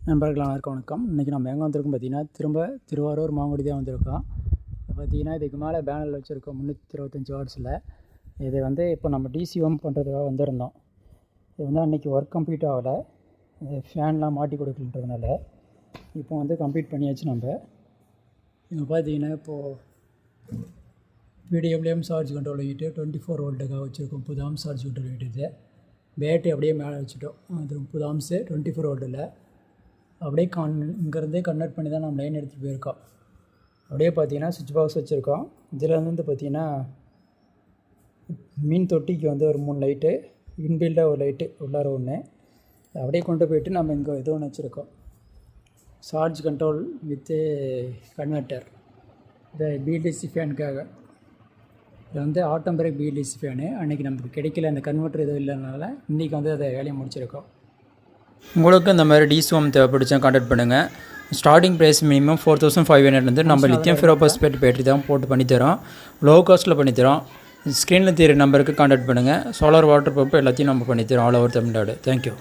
நண்பர்கள் அனைவருக்கும் வணக்கம். இன்றைக்கி நம்ம எங்கே வந்திருக்கோம் பார்த்திங்கன்னா, திருவாரூர் மாங்குடி தான் வந்திருக்கோம். பார்த்திங்கன்னா இதுக்கு மேலே பேனரில் வச்சுருக்கோம் 325 வாட்ஸில். இதை இப்போ நம்ம டிசி ஹோம் பண்ணுறதுக்காக வந்திருந்தோம். இது அன்றைக்கி ஒர்க் கம்ப்ளீட் ஆகலை, ஃபேன்லாம் மாட்டி கொடுக்கலன்றதுனால இப்போ கம்ப்ளீட் பண்ணியாச்சு. நம்ம இங்கே பார்த்திங்கன்னா இப்போது பிடிஎம்லேயும் சார்ஜ் கண்ட்ரோல் யூனிட்டு 24 வோல்ட்டுக்காக வச்சுருக்கோம். புதாம் சார்ஜ் கண்ட்ரோல் யூனிட் இது. பேட்டரி அப்படியே மேலே வச்சுட்டோம். அது புதாம்ஸு 24 வோல்ட்டில் அப்படியே இங்கேருந்தே கன்வெர்ட் பண்ணி தான் நம்ம லைன் எடுத்துகிட்டு போயிருக்கோம். அப்படியே பார்த்திங்கன்னா சுவிட்ச் பாக்ஸ் வச்சுருக்கோம். இதில் பார்த்திங்கன்னா மீன் தொட்டிக்கு ஒரு 3 லைட்டு, இன்பில்டாக ஒரு லைட்டு உள்ளார ஒன்று, அப்படியே கொண்டு போய்ட்டு நம்ம இங்கே இது ஒன்று வச்சுருக்கோம். Charge control with converter. இது பிஎல்டிசி ஃபேனுக்காக. இது ஆட்டம் பிரேக் பிஎல்டிசி ஃபேனு. அன்றைக்கி நமக்கு கிடைக்கல, அந்த கன்வெர்ட்டர் எதுவும் இல்லைனால இன்றைக்கி அதை வேலையை முடிச்சிருக்கோம். உங்களுக்கு இந்த மாதிரி டிசி ஹோம் தேவைப்படுச்சா கான்டாக்ட் பண்ணுங்கள். ஸ்டார்டிங் ப்ரைஸ் மினிமம் 4500 நம்ம லித்தியம் ஃபெரோபாஸ்பேட் பேட்டரி தான் போட்டு பண்ணித்தரோம். லோ காஸ்ட்டில் பண்ணித்தரோம். ஸ்க்ரீனில் தெரியுற நம்பருக்கு கான்டாக்ட் பண்ணுங்கள். சோலார் வாட்டர் பம்ப் எல்லாத்தையும் நம்ம பண்ணித்தரோம் ஆல் ஓவர் தமிழ்நாடு. தேங்க்யூ.